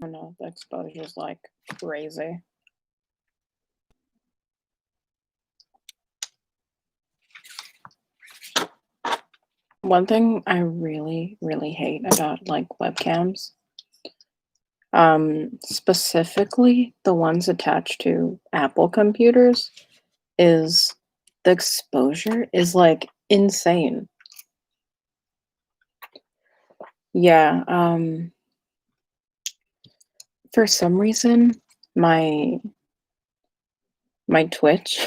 I know the exposure's like crazy. One thing I really, really hate about like webcams, specifically the ones attached to Apple computers, is the exposure is like insane. Yeah, for some reason my my Twitch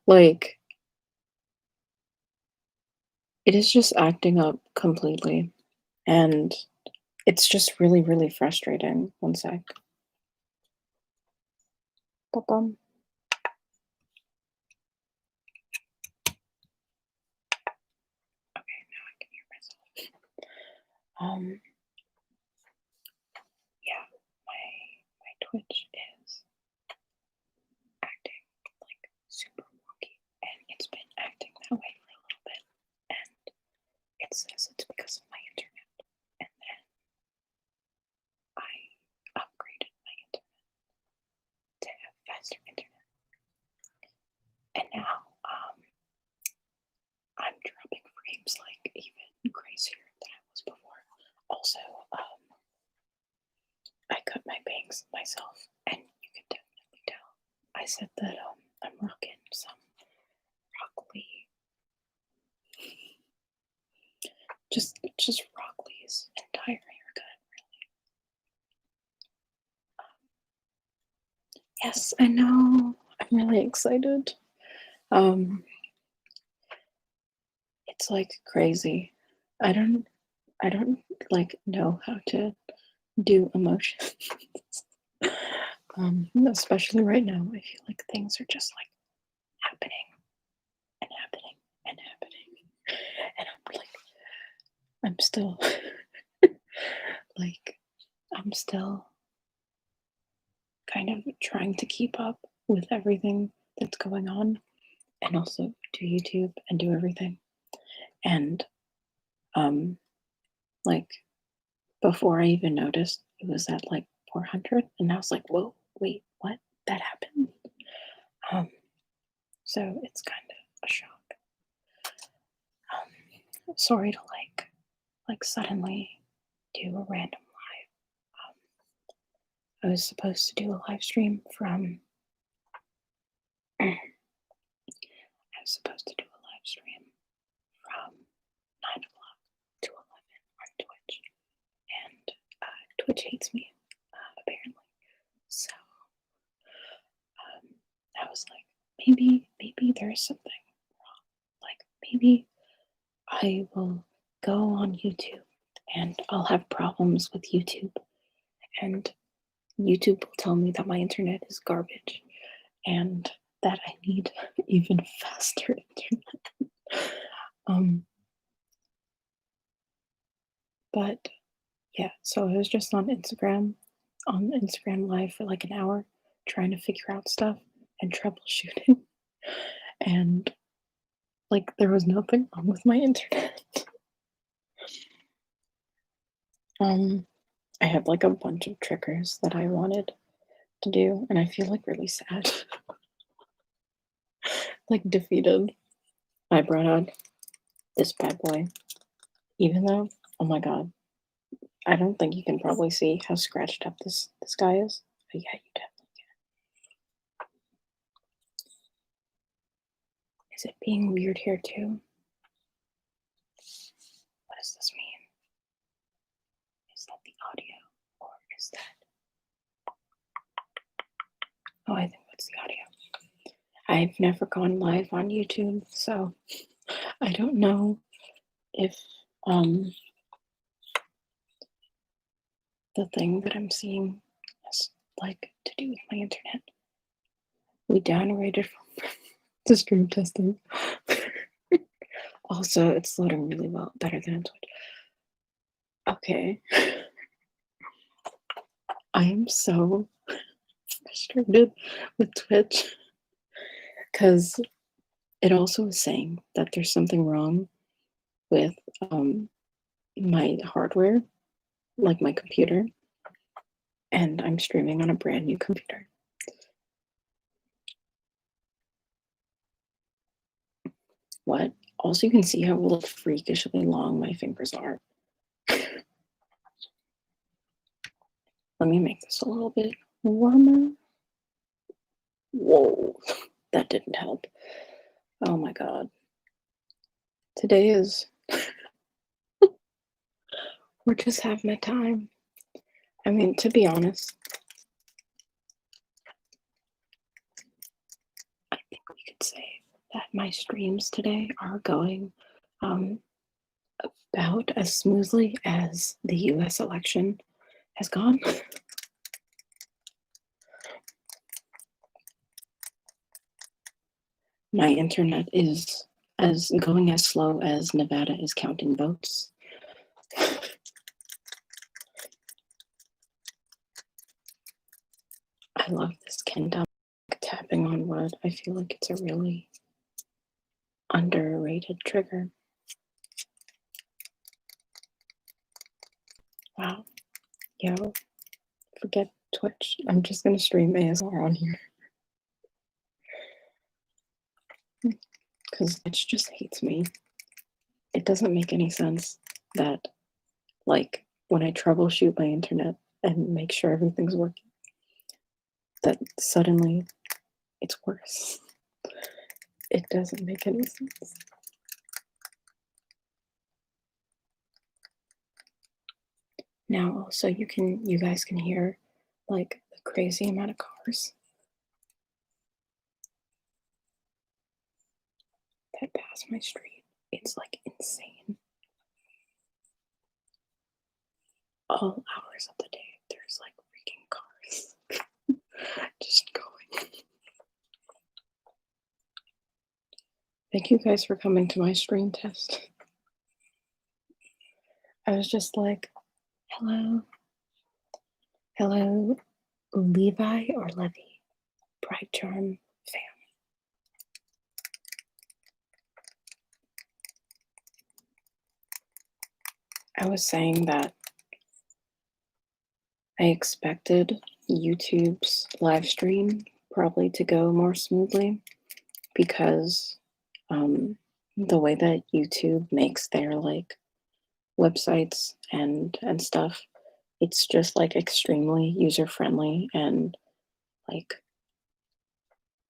like it is just acting up completely, and it's just really, really frustrating. One sec. Ba-bum. Okay, now I can hear myself. Yeah, my Twitch is acting like super wonky, and it's been acting that way for a little bit, and it says it's because of my internet, and then I upgraded my internet to have faster internet, and now I'm dropping frames like even crazier than I was before. Also, I cut my bangs myself, and you can definitely tell. I said that I'm rocking some Rock Lee, just Rock Lee's entire haircut. Yes, I know. I'm really excited. Um, it's like crazy. I don't I don't like know how to do emotions. Especially right now. I feel like things are just like happening and happening and happening. And I'm still like I'm still kind of trying to keep up with everything that's going on and also do YouTube and do everything. And um like before I even noticed it was at like 400 and I was like, whoa, wait, what? That happened? Um so it's kind of a shock. Sorry to like suddenly do a random live. I was supposed to do a live stream from I was supposed to do a live stream from 9 o'clock to 11 on Twitch, and Twitch hates me apparently. So I was like, maybe there's something wrong. Like maybe I will go on YouTube and I'll have problems with YouTube, and YouTube will tell me that my internet is garbage and that I need even faster internet. But yeah, so I was just on Instagram Live for like an hour, trying to figure out stuff and troubleshooting. And like, there was nothing wrong with my internet. Um, I had like a bunch of triggers that I wanted to do, and I feel like really sad, like defeated. I brought out this bad boy, even though, oh my god, I don't think you can probably see how scratched up this guy is. But yeah, you definitely can. Is it being weird here too? What does this mean? Is that the audio, or is that? Oh, I think that's the audio. I've never gone live on YouTube, so I don't know if the thing that I'm seeing has like to do with my internet. We downgraded from to stream testing. Also, it's loading really well, better than on Twitch. Okay. I am so frustrated with Twitch because it also is saying that there's something wrong with my hardware, like my computer. and I'm streaming on a brand new computer. What? Also, you can see how little freakishly long my fingers are. Let me make this a little bit warmer. Whoa, that didn't help. Oh my god. Today is, we're just having a time. I mean, to be honest, I think we could say that my streams today are going about as smoothly as the US election has gone. My internet is going as slow as Nevada is counting votes. I love this Kendama tapping on wood. I feel like it's a really underrated trigger. Wow. Yo, forget Twitch. I'm just gonna stream ASMR on here. Because Twitch just hates me. It doesn't make any sense that, like, when I troubleshoot my internet and make sure everything's working, that suddenly it's worse. It doesn't make any sense. Now also you guys can hear like the crazy amount of cars that pass my street. It's like insane. All hours of the day, there's like freaking cars just going. Thank you guys for coming to my stream test. I was just like, hello, Levi or Levy, Pride Charm fam. I was saying that I expected YouTube's live stream probably to go more smoothly because the way that YouTube makes their like websites and stuff, it's just like extremely user friendly and like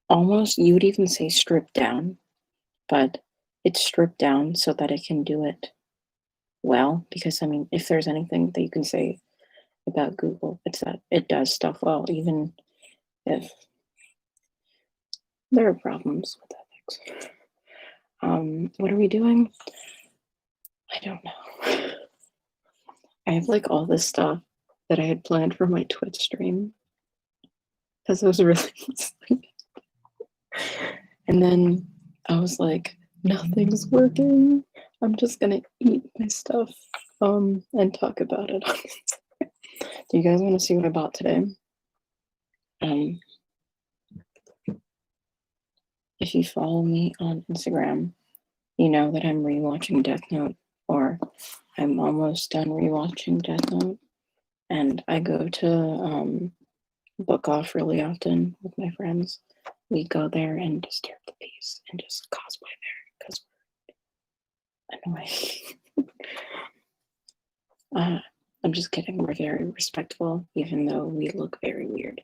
almost, you would even say stripped down, but it's stripped down so that it can do it well. Because I mean, if there's anything that you can say about Google, it's that it does stuff well, even if there are problems with ethics. What are we doing? I don't know. I have like all this stuff that I had planned for my Twitch stream because it was really and then I was like, nothing's working. I'm just gonna eat my stuff and talk about it. Do you guys want to see what I bought today? If you follow me on Instagram, you know that I'm rewatching Death Note, or I'm almost done rewatching Death Note, and I go to Book Off really often with my friends. We go there and disturb the peace and just cosplay there because we're annoying. I'm just kidding. We're very respectful, even though we look very weird.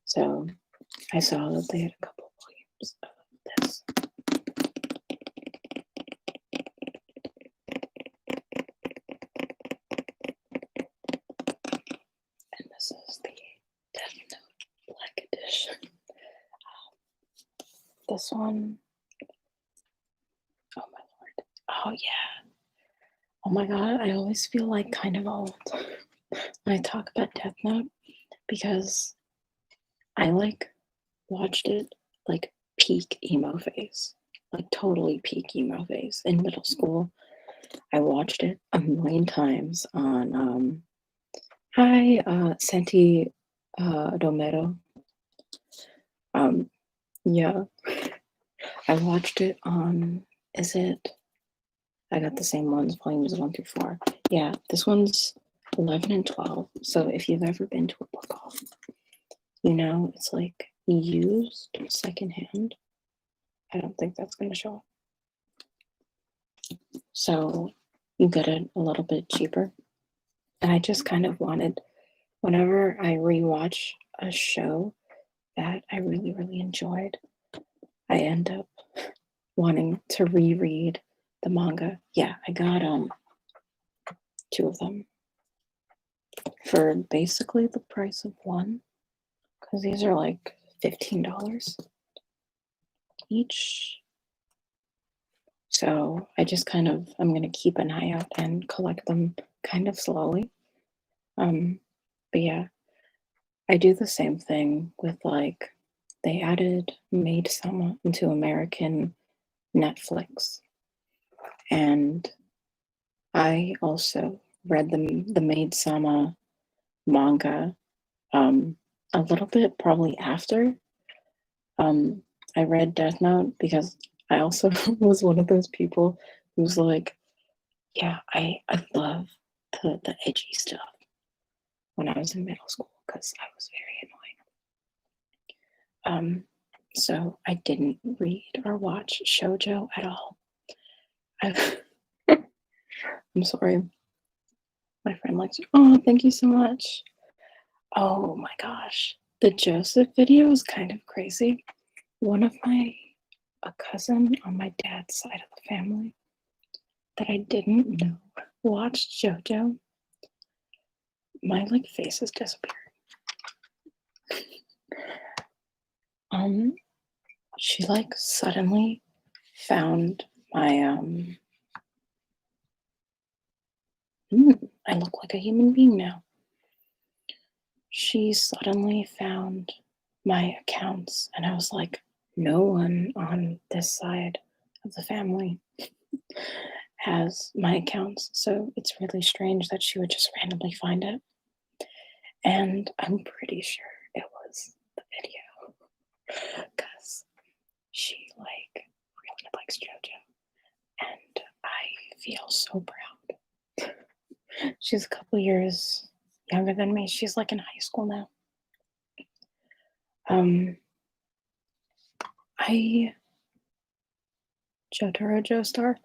So I saw that they had a couple volumes of this. And this is the Death Note Black Edition. This one, oh my lord. Oh yeah. Oh my god, I always feel like kind of old when I talk about Death Note because I like watched it like peak emo phase, like totally peak emo phase in middle school. I watched it a million times on Santi Domero. Yeah, I watched it on, is it, I got the same ones, volumes 1 through 4. Yeah, this one's 11 and 12. So if you've ever been to a book off, you know, it's like used secondhand. I don't think that's going to show up. So you get it a little bit cheaper. And I just kind of wanted, whenever I rewatch a show that I really, really enjoyed, I end up wanting to reread the manga. Yeah, I got two of them for basically the price of one, because these are like $15 each. So I just kind of, I'm going to keep an eye out and collect them kind of slowly. But yeah, I do the same thing with like, they added Maid Sama into American Netflix. And I also read the Maid Sama manga a little bit probably after. I read Death Note because I also was one of those people who's like, yeah, I love the edgy stuff when I was in middle school because I was very annoying. So I didn't read or watch shoujo at all. I'm sorry. My friend likes it. Oh, thank you so much. Oh my gosh. The Joseph video is kind of crazy. One of a cousin on my dad's side of the family that I didn't know watched JoJo. My like face has disappeared. She like suddenly found my I look like a human being now. She suddenly found my accounts and I was like, no one on this side of the family has my accounts, so it's really strange that she would just randomly find it. And I'm pretty sure it was the video because she like really likes JoJo, and I feel so proud. She's a couple years younger than me. She's like in high school now. I Jotaro Joestar.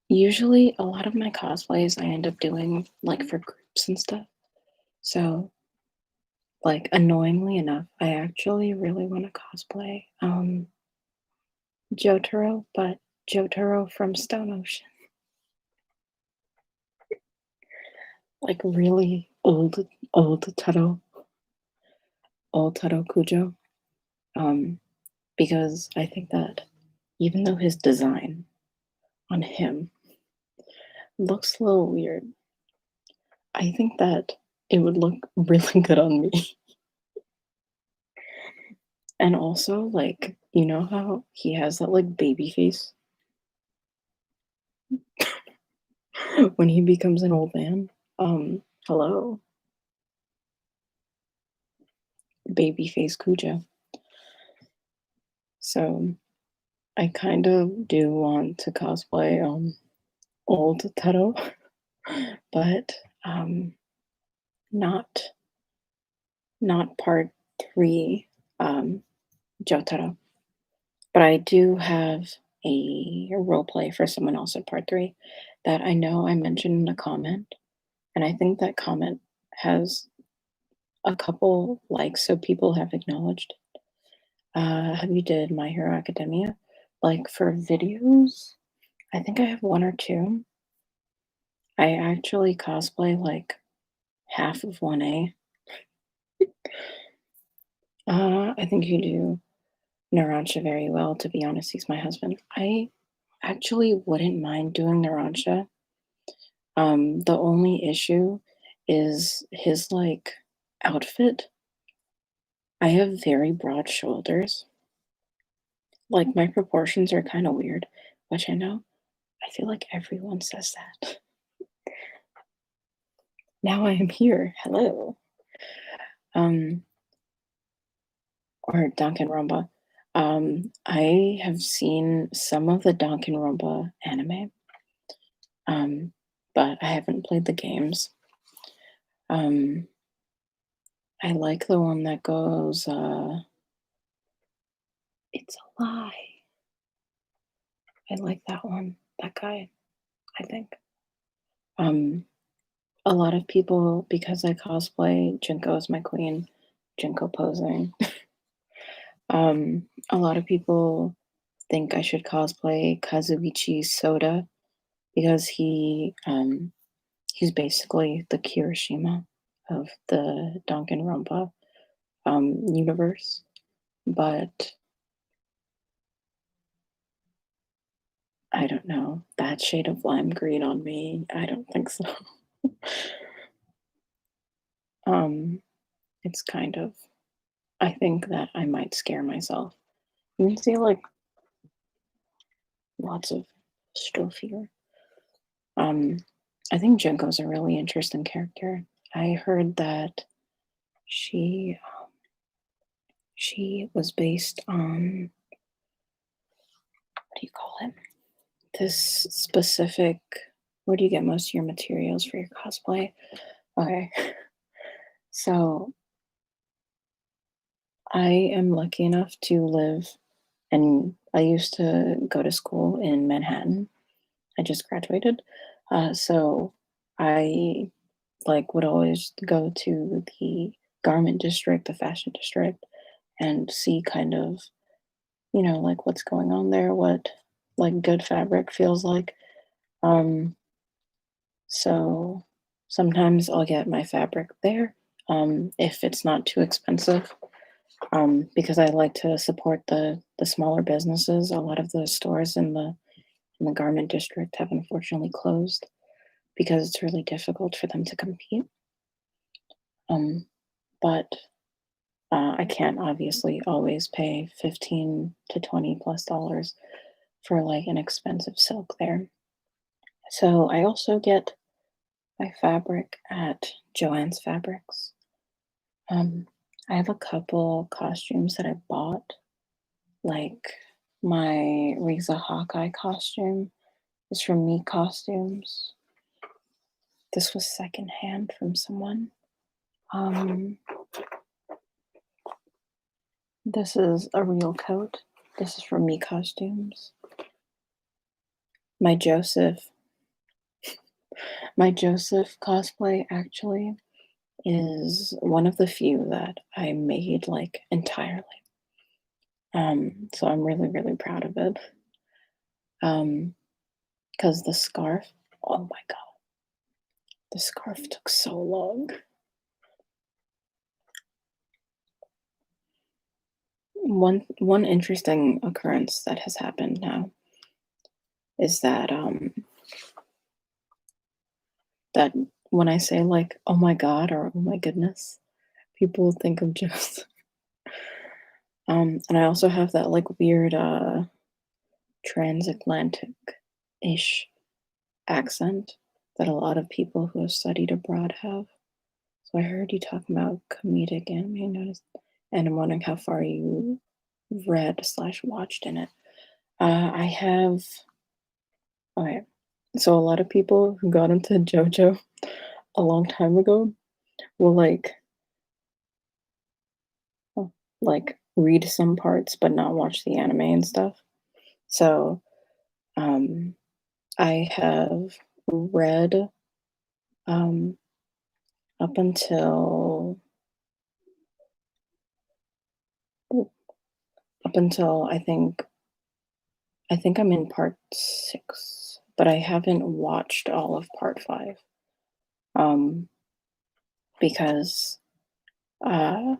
Usually a lot of my cosplays I end up doing like for groups and stuff. So like annoyingly enough, I actually really want to cosplay Jotaro, but Jotaro from Stone Ocean. Like really old Taro, old Taro Kujo. Because I think that even though his design on him looks a little weird, I think that it would look really good on me. And also, like, you know how he has that like baby face when he becomes an old man? Hello, baby face Cujo. So I kind of do want to cosplay old Taro, but not part three Jotaro. But I do have a role play for someone else in part three that I know I mentioned in a comment, and I think that comment has a couple likes, so people have acknowledged. Have you did My Hero Academia? Like for videos, I think I have one or two. I actually cosplay like half of 1A. I think you do Narancia very well, to be honest. He's my husband. I actually wouldn't mind doing Narancia. The only issue is his like outfit. I have very broad shoulders. Like my proportions are kind of weird, which I know. I feel like everyone says that. Now I am here. Hello. Um, or Danganronpa. I have seen some of the Danganronpa anime, Um, but I haven't played the games. Um, I like the one that goes, "It's a lie." I like that one. That guy, I think. Um, a lot of people, because I cosplay, Junko is my queen, Junko posing. A lot of people think I should cosplay Kazuichi Soda because he's basically the Kirishima of the Danganronpa universe. But I don't know, that shade of lime green on me, I don't think so. um, it's kind of, I think that I might scare myself. You can see like lots of stuff here. Um, I think Junko's a really interesting character. I heard that she she was based on, what do you call it? This specific, where do you get most of your materials for your cosplay? Okay. So I am lucky enough to live, and I used to go to school in Manhattan. I just graduated. So I like would always go to the garment district, the fashion district, and see kind of, like what's going on there, what like good fabric feels like. Um, so sometimes I'll get my fabric there, if it's not too expensive, because I like to support the smaller businesses. A lot of the stores in the garment district have unfortunately closed because it's really difficult for them to compete. But I can't obviously always pay 15 to 20 plus dollars for like an expensive silk there. So I also get my fabric at Joann's Fabrics. Um, I have a couple costumes that I bought, like my Riza Hawkeye costume is from Me Costumes. This was secondhand from someone. Um, this is a real coat. This is from Me Costumes. My Joseph, my Joseph cosplay actually is one of the few that I made like entirely. So I'm really, really proud of it. Because the scarf, oh my god, the scarf took so long. One interesting occurrence that has happened now is that when I say like oh my god or oh my goodness, people think of just and I also have that like weird transatlantic ish accent that a lot of people who have studied abroad have. So I heard you talking about comedic anime notice, and I'm wondering how far you read slash watched in it. I have, okay, so a lot of people who got into JoJo a long time ago will like read some parts but not watch the anime and stuff. So um, I have read um, up until up until I think I'm in part 6, but I haven't watched all of part 5, um, because, uh,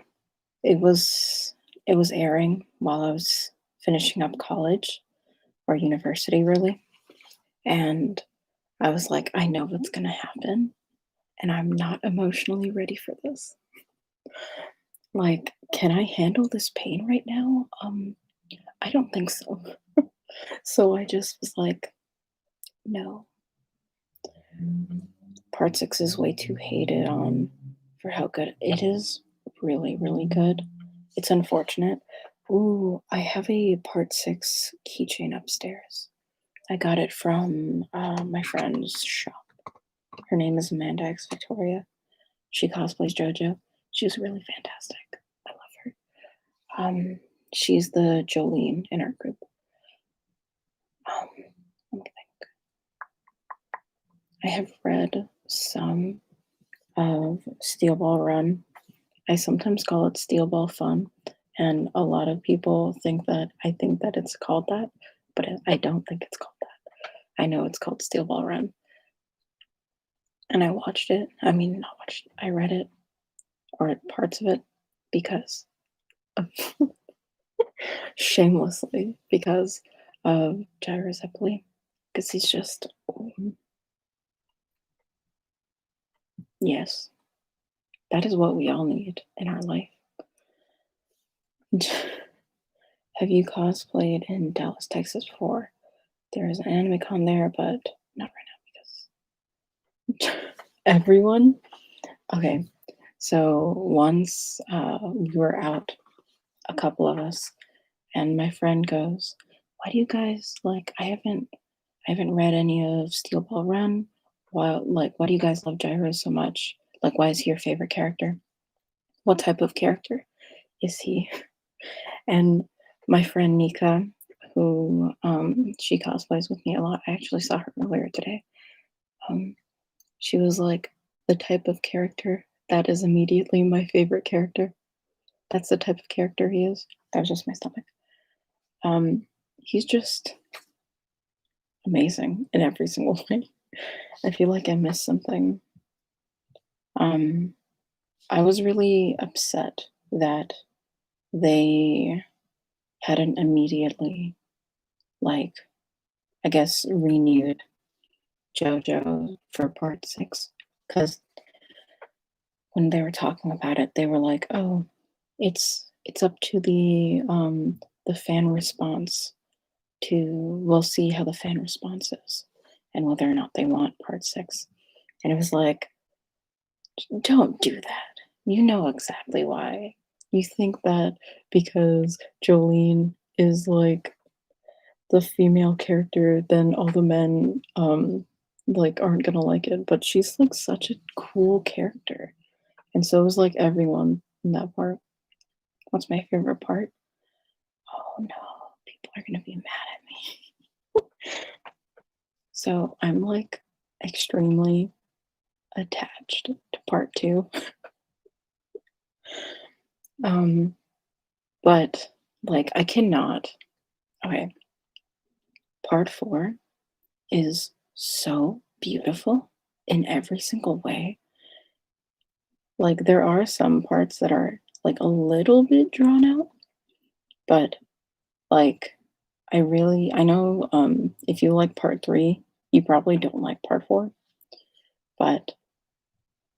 it was it was airing while I was finishing up college or university, really, and I was like, "I know what's gonna happen, and I'm not emotionally ready for this. Like, can I handle this pain right now? I don't think so." So I just was like, "No." Part 6 is way too hated on for how good it is. Really, really good. It's unfortunate. Ooh, I have a part 6 keychain upstairs. I got it from my friend's shop. Her name is Amanda X Victoria. She cosplays JoJo. She's really fantastic. I love her. She's the Jolene in our group. Um, let me think. I have read some of Steel Ball Run. I sometimes call it Steel Ball Fun, and a lot of people think that I think that it's called that, but I don't think it's called that. I know it's called Steel Ball Run, and I watched it. I mean, not watched it. I read it or parts of it because of shamelessly because of Gyro Zeppeli, because he's just yes, that is what we all need in our life. Have you cosplayed in Dallas, Texas before? There is an anime con there, but not right now because everyone. Okay, so once we were out, a couple of us, and my friend goes, "Why do you guys like? I haven't read any of Steel Ball Run. Why do you guys love Gyro so much? Like, why is he your favorite character? What type of character is he?" And my friend Nika, who she cosplays with me a lot. I actually saw her earlier today. Um, she was like, the type of character that is immediately my favorite character. That's the type of character he is. That was just my stomach. He's just amazing in every single way. I feel like I missed something. Um, I was really upset that they hadn't immediately, like, I guess, renewed JoJo for part six. Because when they were talking about it, they were like, "Oh, it's up to the fan response to we'll see how the fan response is and whether or not they want part six." And it was like, don't do that. You know exactly why. You think that because Jolene is like the female character, then all the men like aren't gonna like it. But she's like such a cool character. And so is like everyone in that part. What's my favorite part? Oh no, people are gonna be mad at me. So I'm like extremely attached to part two. Um, but like I cannot. Okay, part four is so beautiful in every single way. Like there are some parts that are like a little bit drawn out, but like I know if you like part three, you probably don't like part four, but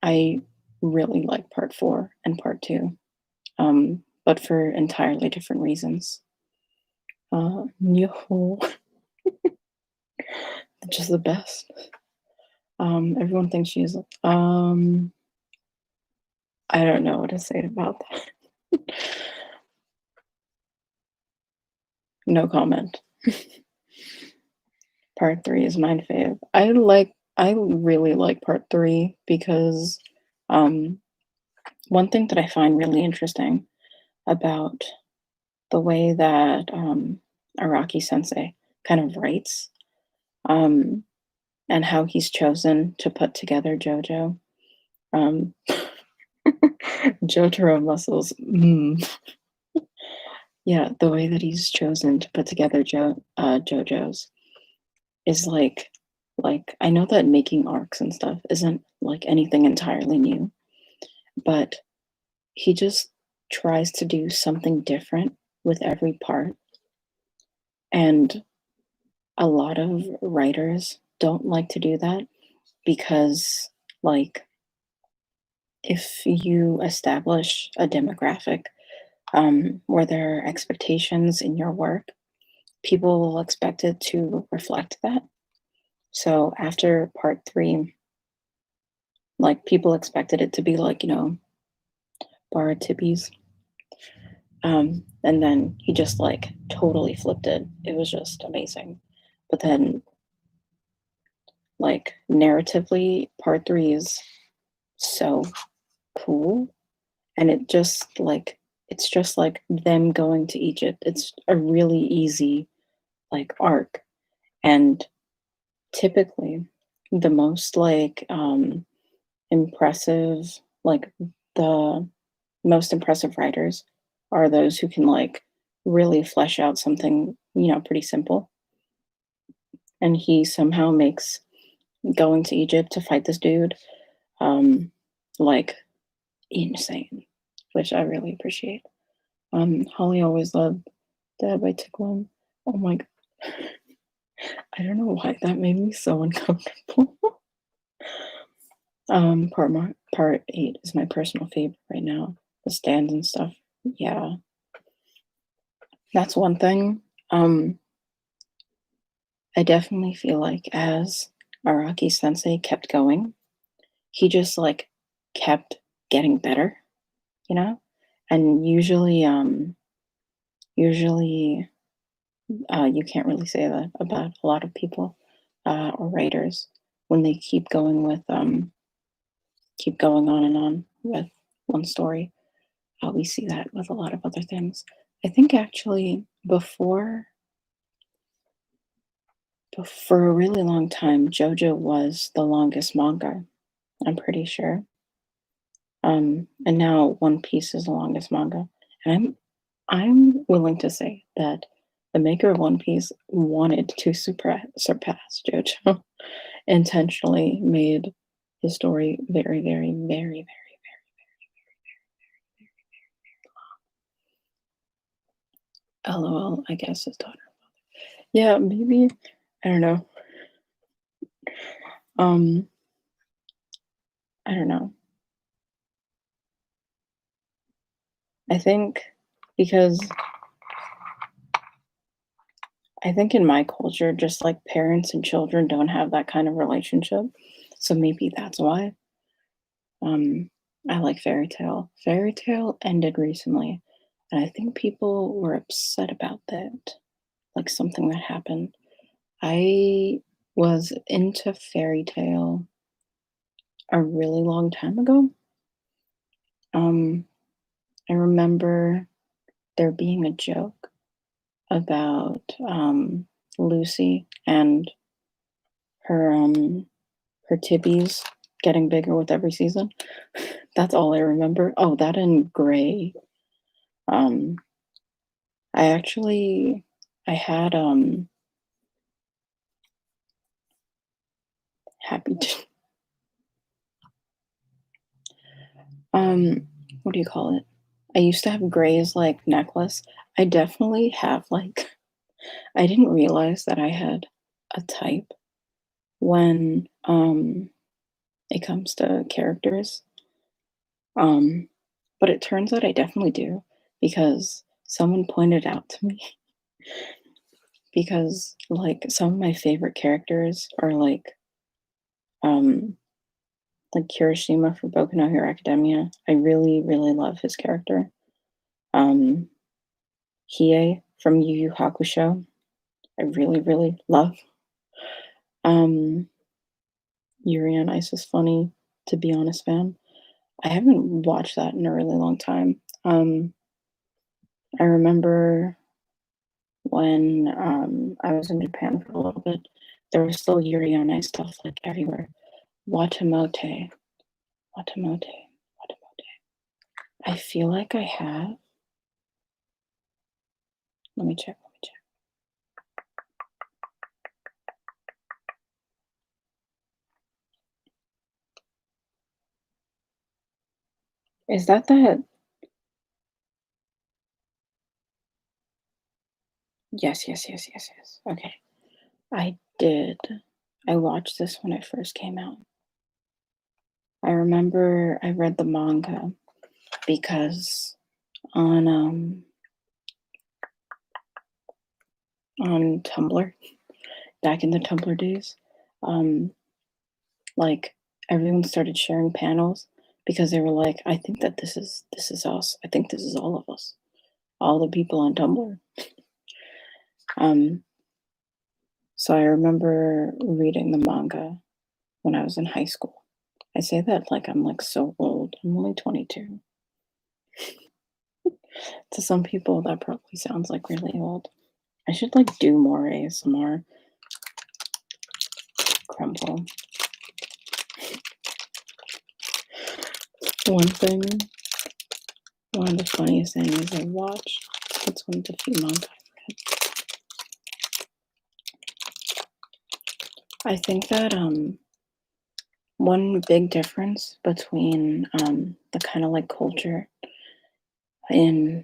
I really like part four and part two. But for entirely different reasons. Yo, just the best. Everyone thinks she's I don't know what to say about that. No comment. Part three is my fave. I really like part three because um one thing that I find really interesting about the way that Araki Sensei kind of writes, um, and how he's chosen to put together JoJo. Um, Jotaro muscles. Yeah, the way that he's chosen to put together JoJo's is like I know that making arcs and stuff isn't like anything entirely new, but he just tries to do something different with every part. And a lot of writers don't like to do that because like if you establish a demographic where there are expectations in your work, people will expect it to reflect that. So after part three, like people expected it to be like, bar tippies. And then he just like totally flipped it. It was just amazing. But then, like, narratively, part 3 is so cool, and it's just like them going to Egypt. It's a really easy, like, arc, and typically, the most, impressive like, the most impressive writers are those who can, like, really flesh out something, pretty simple, and he somehow makes going to Egypt to fight this dude, um, like, insane, which I really appreciate. Holly always loved Dead by Tickle. Oh my god. I don't know why that made me so uncomfortable. Part 8 is my personal favorite right now. The stands and stuff. Yeah, that's one thing. Um, I definitely feel like as Araki Sensei kept going, he just like kept getting better, you know? And usually you can't really say that about a lot of people or writers when they keep going on and on with one story. We see that with a lot of other things. I think actually for a really long time, JoJo was the longest manga. I'm pretty sure. And now One Piece is the longest manga, and I'm willing to say that the maker of One Piece wanted to surpass JoJo, intentionally made his story very, very, very, very, LOL. I guess his daughter. Yeah, maybe. I don't know. Um, I don't know. I think because I think in my culture, just like parents and children don't have that kind of relationship. So maybe that's why. Um, I like Fairy Tale. Fairy Tale ended recently, and I think people were upset about that. Like something that happened. I was into Fairy Tale a really long time ago. Um, I remember there being a joke about Lucy and her her tibbies getting bigger with every season. That's all I remember. Oh, that and Gray. Um, I had happy t- um what do you call it? I used to have Gray's like necklace. I definitely have like I didn't realize that I had a type when it comes to characters. Um but it turns out I definitely do because someone pointed out to me because like some of my favorite characters are um like Kirishima for Boku no Hero Academia. I really, really love his character. Um Hiei from Yu Yu Hakusho. I really, really love. Um Yuri on Ice is funny, to be honest, fan. I haven't watched that in a really long time. I remember when I was in Japan for a little bit, there was still Yuri on Ice stuff like everywhere. Watamote, Watamote, Watamote. I feel like I have. Let me check. Let me check. Is that that? Yes, yes, yes, yes, yes. Okay. I did. I watched this when it first came out. I remember I read the manga because on on Tumblr, back in the Tumblr days, um, like everyone started sharing panels because they were like, I think that this is us. I think this is all of us. All the people on Tumblr. Um, So I remember reading the manga when I was in high school. I say that like I'm like so old. I'm only 22. To some people, that probably sounds like really old. I should like do more ASMR. Crumble. One thing, one of the funniest things I watched, it's one of the few manga I've read. I think that one big difference between the kind of like culture in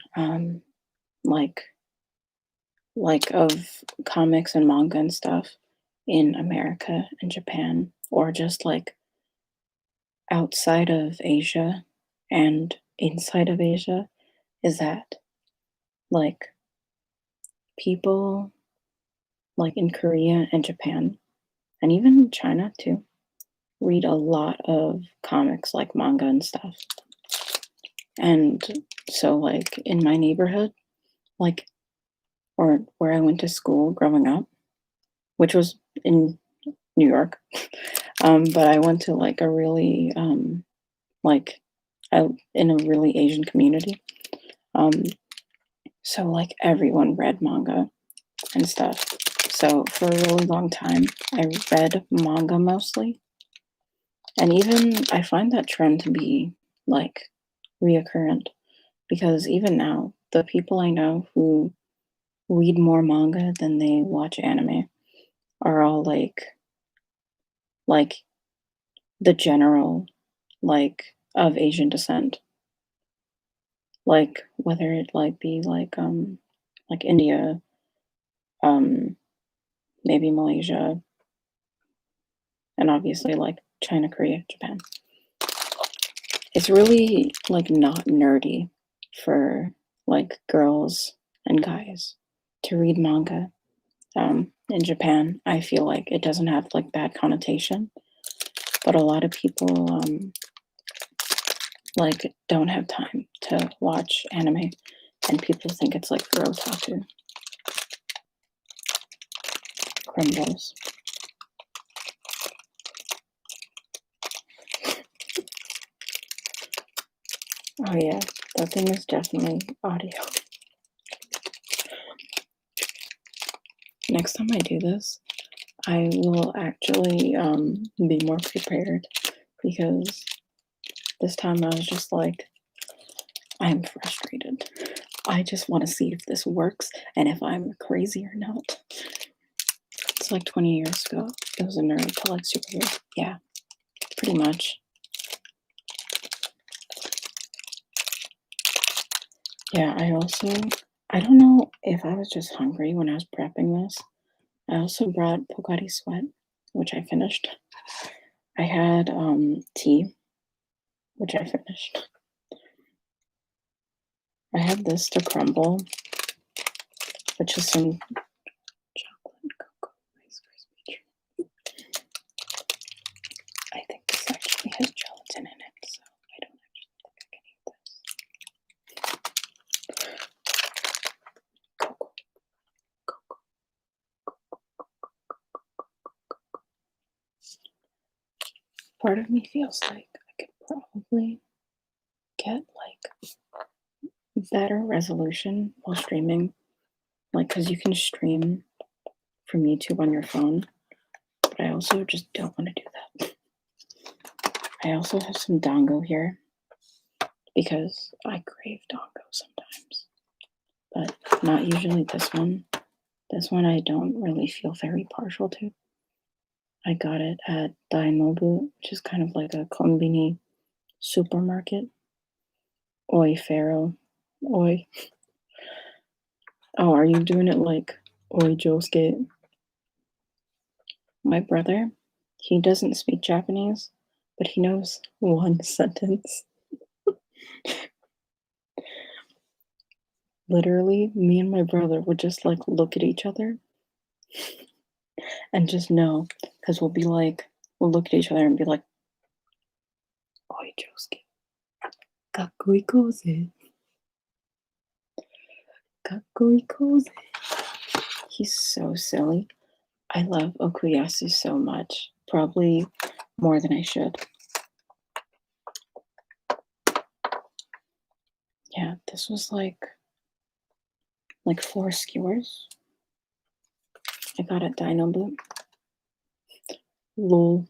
like of comics and manga and stuff in America and Japan, or just like outside of Asia and inside of Asia, is that like people like in Korea and Japan and even China too read a lot of comics like manga and stuff. And so like in my neighborhood, like or where I went to school growing up, which was in New York, but I went to like a really like in a really Asian community. Um, so like everyone read manga and stuff. So for a really long time, I read manga mostly. And even I find that trend to be like reoccurrent because even now, the people I know who read more manga than they watch anime are all like the general like of Asian descent. Like whether it like be like India, um maybe Malaysia, and obviously like China, Korea, Japan. It's really like not nerdy for like girls and guys to read manga. In Japan, I feel like it doesn't have like bad connotation, but a lot of people like don't have time to watch anime, and people think it's like for otaku. Crumbles. Oh yeah, that thing is definitely audio. Next time I do this, I will actually be more prepared because this time I was just like, I'm frustrated. I just want to see if this works and if I'm crazy or not. It's like 20 years ago. It was a nerd to like superhero. Yeah, pretty much. Yeah, I don't know if I was just hungry when I was prepping this. I also brought Pocari Sweat, which I finished. I had tea, which I finished. I had this to crumble, which is some chocolate cocoa Rice Krispie treat. I think this actually has gelatin in it, so I don't actually think I can eat this. Cocoa, cocoa. Part of me feels like I could probably get like better resolution while streaming, like because you can stream from YouTube on your phone, but I also just don't want to do that. I also have some dango here because I crave dango sometimes, but not usually this one. This one I don't really feel very partial to. I got it at Daimobu, which is kind of like a konbini supermarket. Oi, Pharaoh. Oi. Oh, are you doing it like Oi, Josuke? My brother, he doesn't speak Japanese, but he knows one sentence. Literally, me and my brother would just like look at each other and just know, because we'll look at eeach other and be like, Oi, Josuke. Gakko ikoze. Gakko ikoze. He's so silly. I love Okuyasu so much, probably more than I should. Yeah, this was like 4 skewers. I got at Dino Boot. Lol.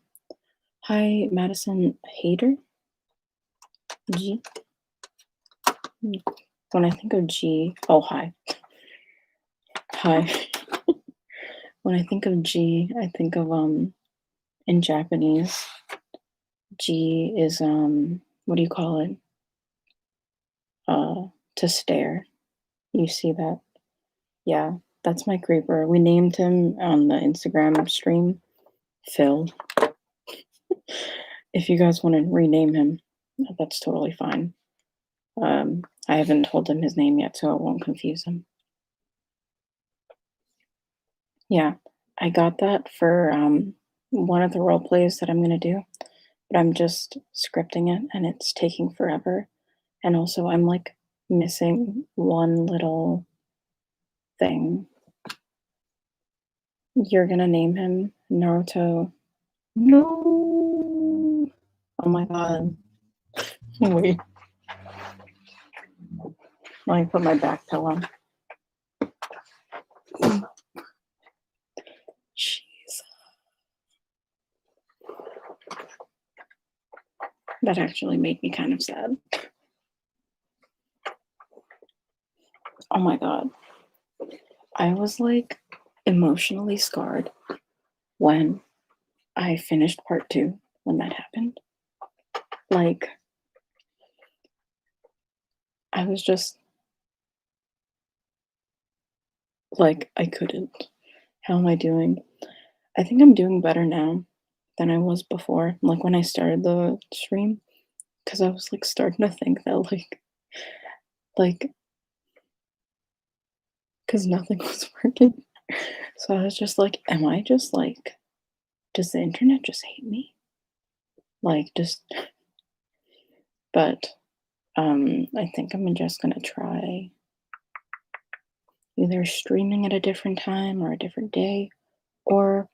Hi, Madison Hater. G. When I think of G, oh hi. Hi. When I think of G, I think of in Japanese, G is what do you call it? To stare. You see that? Yeah, that's my creeper. We named him on the Instagram stream Phil. If you guys want to rename him, that's totally fine. I haven't told him his name yet, so I won't confuse him. Yeah, I got that for one of the role plays that I'm gonna do, but I'm just scripting it and it's taking forever. And also, I'm like missing one little thing. You're gonna name him Naruto. No. Oh my god. Wait. Let me put my back pillow. Jeez. That actually made me kind of sad. Oh my god. I was like emotionally scarred when I finished part 2 when that happened. Like, I was just like, I couldn't. How am I doing? I think I'm doing better now than I was before, like when I started the stream, because I was like starting to think that like, because nothing was working. So I was just like, am I just like, does the internet just hate me? Like, just, but I think I'm just gonna try either streaming at a different time or a different day, or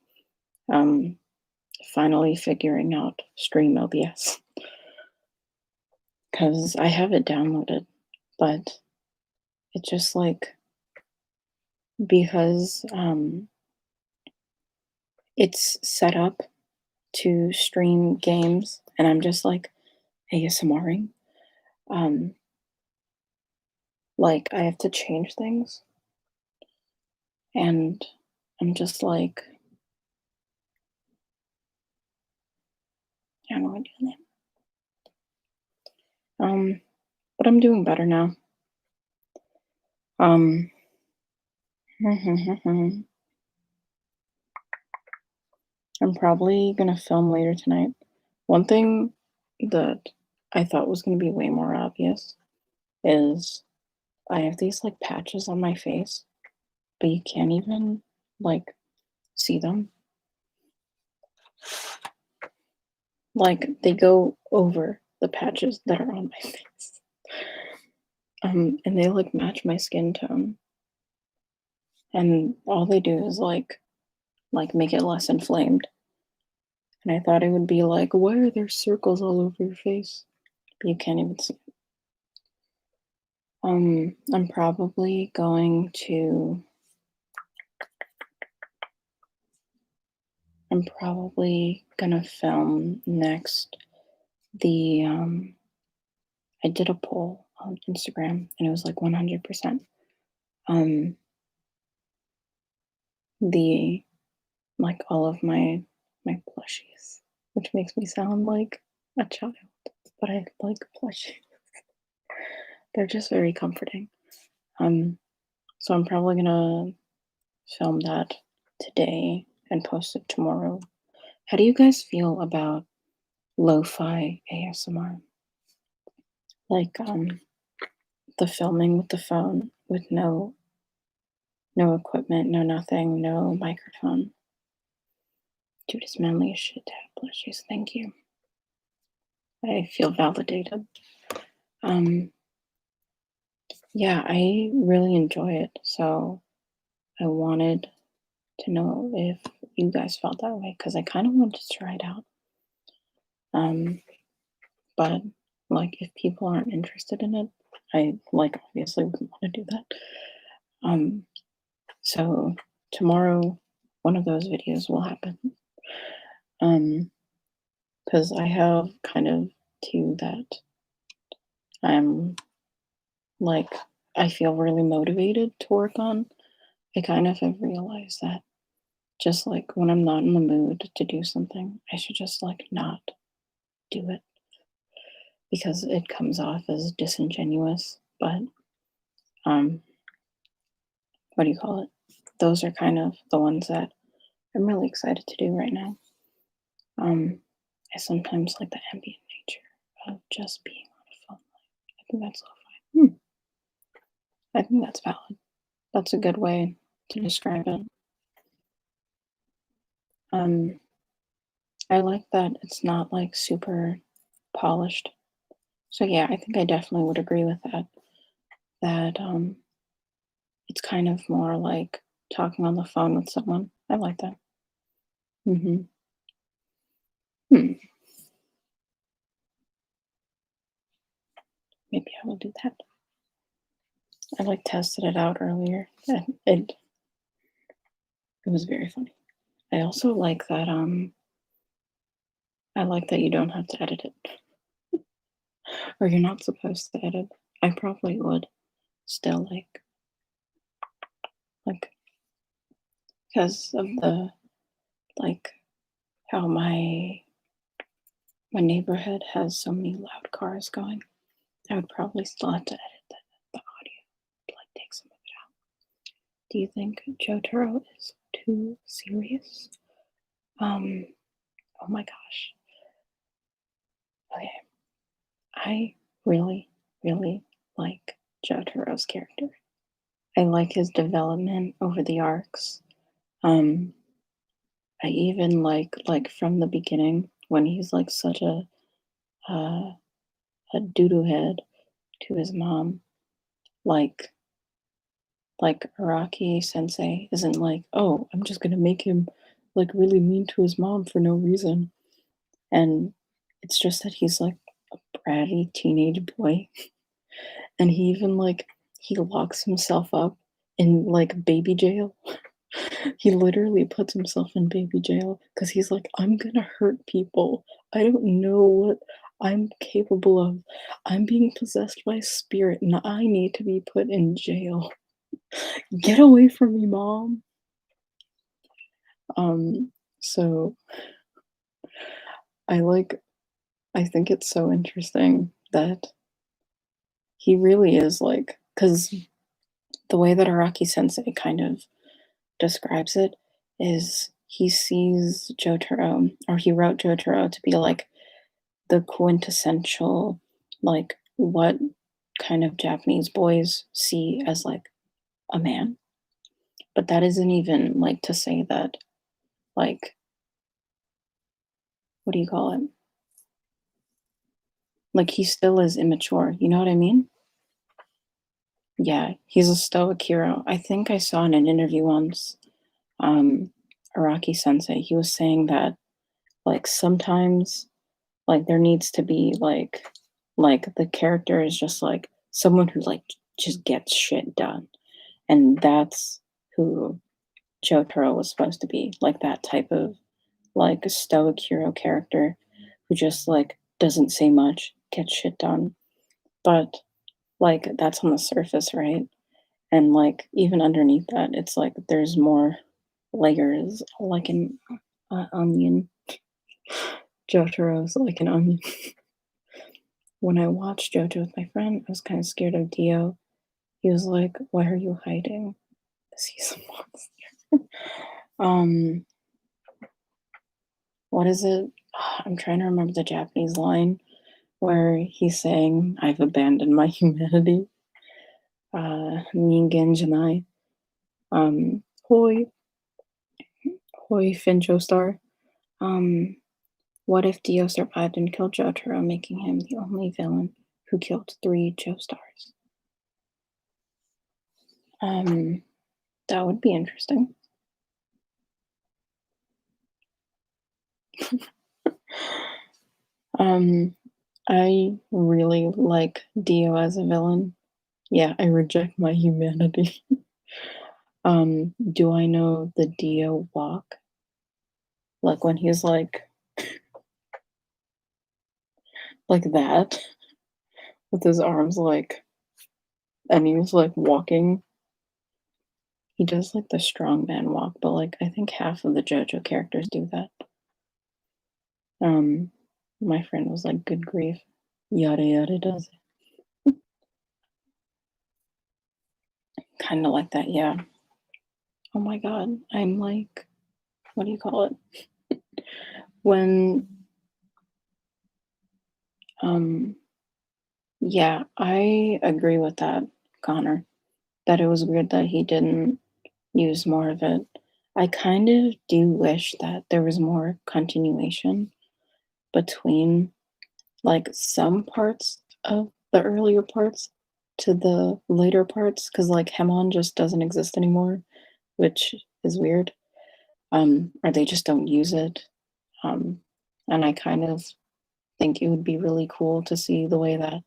um, finally figuring out Stream OBS because I have it downloaded, but it's just like because it's set up to stream games, and I'm just like ASMRing. Um, like I have to change things, and I'm just like, I don't know what I'm doing. But I'm doing better now. Um, I'm probably gonna film later tonight. One thing that I thought was gonna be way more obvious is I have these like patches on my face, but you can't even like see them. Like they go over the patches that are on my face. And they like match my skin tone. And all they do is like make it less inflamed. And I thought it would be like, why are there circles all over your face? But you can't even see it. I'm probably going to I'm probably gonna film next the I did a poll on Instagram and it was like 100% the like all of my plushies, which makes me sound like a child, but I like plushies. They're just very comforting. So I'm probably gonna film that today and post it tomorrow. How do you guys feel about lo-fi ASMR? Like the filming with the phone with no equipment, no nothing, no microphone. Dude, it's manly as shit to have plushies. Thank you. I feel validated. Um, yeah, I really enjoy it. So I wanted to know if you guys felt that way because I kind of wanted to try it out. But like, if people aren't interested in it, I like obviously wouldn't want to do that. So tomorrow, one of those videos will happen. Because I have kind of two that I'm like, I feel really motivated to work on. I kind of have realized that just like when I'm not in the mood to do something, I should just like not do it because it comes off as disingenuous. But um, what do you call it? Those are kind of the ones that I'm really excited to do right now. I sometimes like the ambient nature of just being on a phone line. I think that's lo-fi. I think that's valid. That's a good way to describe it. Um, I like that it's not like super polished. So yeah, I think I definitely would agree with that. That it's kind of more like talking on the phone with someone. I like that. Hmm. Hmm. Maybe I will do that. I like tested it out earlier. And it was very funny. I also like that I like that you don't have to edit it. Or you're not supposed to edit. I probably would still like because of the like how my neighborhood has so many loud cars going. I would probably still have to edit the audio, like take some of it out. Do you think Jotaro is too serious? Um, oh my gosh. Okay, I really, really like Jotaro's character. I like his development over the arcs. Um, I even like from the beginning when he's like such uh, a doo doo head to his mom. Like Araki Sensei isn't like, oh, I'm just gonna make him like really mean to his mom for no reason. And it's just that he's like a bratty teenage boy. And he even like he locks himself up in like baby jail. He literally puts himself in baby jail because he's like, I'm gonna hurt people. I don't know what I'm capable of. I'm being possessed by a spirit and I need to be put in jail. Get away from me, mom. Um, so I like I think it's so interesting that he really is like because the way that Araki Sensei kind of describes it is he sees Jotaro or he wrote Jotaro to be like the quintessential like what kind of Japanese boys see as like a man. But that isn't even like to say that like what do you call it? Like he still is immature, you know what I mean? Yeah, he's a stoic hero. I think I saw in an interview once, Araki Sensei, he was saying that like sometimes like there needs to be like the character is just like someone who like just gets shit done. And that's who Jotaro was supposed to be, like that type of like a stoic hero character who just like doesn't say much, gets shit done. But like that's on the surface, right? And like even underneath that, it's like there's more layers, like an onion. Jotaro's like an onion. When I watched JoJo with my friend, I was kind of scared of Dio. He was like, "Why are you hiding? Is he a monster?" um, what is it? I'm trying to remember the Japanese line where he's saying, "I've abandoned my humanity." Ningen janai. Hoi, hoi Finjo star. Um, what if Dio survived and killed Jotaro, making him the only villain who killed three Joestars? Um, that would be interesting. Um, I really like Dio as a villain. Yeah, I reject my humanity. Do I know the Dio walk? Like when he's like that, with his arms and he was like walking. He does like the strong man walk, but like I think half of the JoJo characters do that. Um, my friend was like, "Good grief, yada yada does kind of like that." Yeah. Oh my god, I'm like, what do you call it? When um, yeah, I agree with that, Connor. That it was weird that he didn't use more of it. I kind of do wish that there was more continuation between like some parts of the earlier parts to the later parts because like Hemon just doesn't exist anymore, which is weird. Or they just don't use it. Um, and I kind of think it would be really cool to see the way that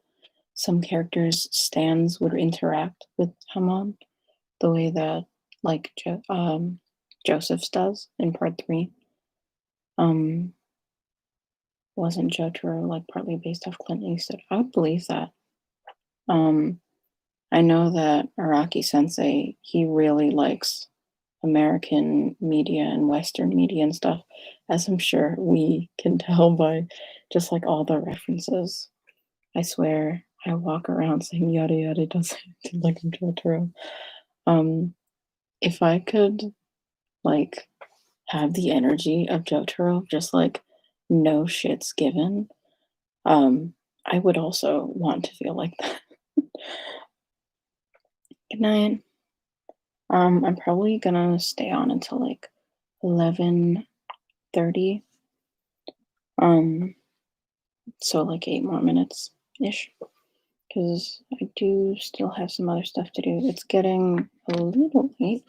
some characters' stands would interact with Hemon, the way that like Joseph's does in part three. Um, wasn't Jotaro like partly based off Clint Eastwood? I would believe that. Um, I know that Araki Sensei, he really likes American media and Western media and stuff, as I'm sure we can tell by just like all the references. I swear, I walk around saying yada yada does like I'm Jotaro. Um, if I could like have the energy of Jotaro, just like no shits given, I would also want to feel like that. Good night. I'm probably gonna stay on until like 11:30. Um, so like 8 more minutes ish, because I do still have some other stuff to do. It's getting a little late,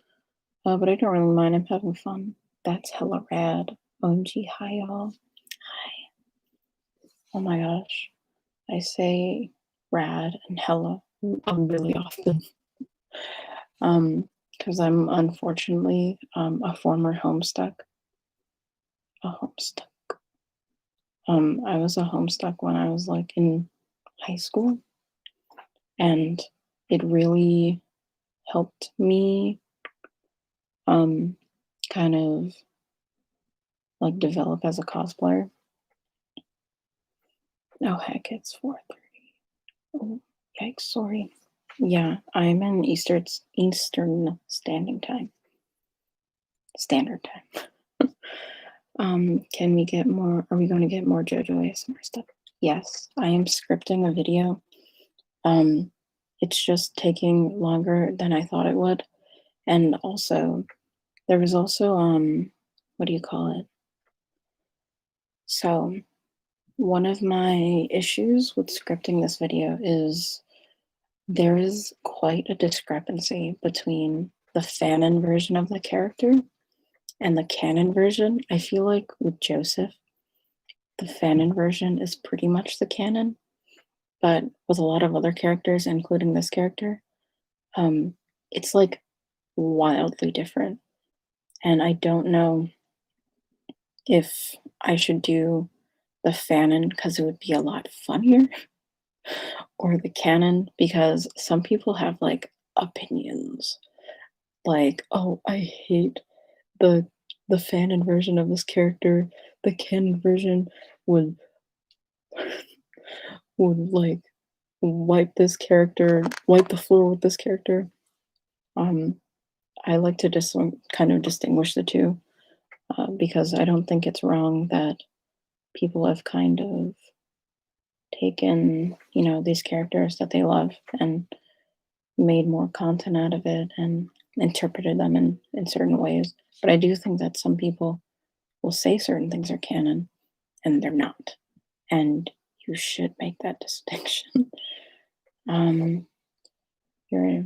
but I don't really mind. I'm having fun. That's hella rad. OMG, hi y'all. Hi. Oh my gosh, I say rad and hella really often. Because I'm unfortunately a former homestuck. A homestuck. I was a homestuck when I was like in high school, and it really helped me um kind of like develop as a cosplayer. Oh heck, it's 4:30. Oh, yikes, sorry. Yeah, I'm in Eastern Standing Time. Standard Time. Can we get more? Are we going to get more JoJo ASMR stuff? Yes, I am scripting a video. Um, it's just taking longer than I thought it would. And also, there was also, what do you call it? So, one of my issues with scripting this video is there is quite a discrepancy between the fanon version of the character and the canon version. I feel like with Joseph, the fanon version is pretty much the canon, but with a lot of other characters, including this character, it's like wildly different. And I don't know if I should do the fanon because it would be a lot funnier, or the canon because some people have like opinions. Like, oh, I hate the the fanon version of this character. The canon version would would like wipe the floor with this character. Um, I like to just kind of distinguish the two because I don't think it's wrong that people have kind of taken, these characters that they love and made more content out of it and interpreted them in certain ways. But I do think that some people will say certain things are canon and they're not. And you should make that distinction. um, your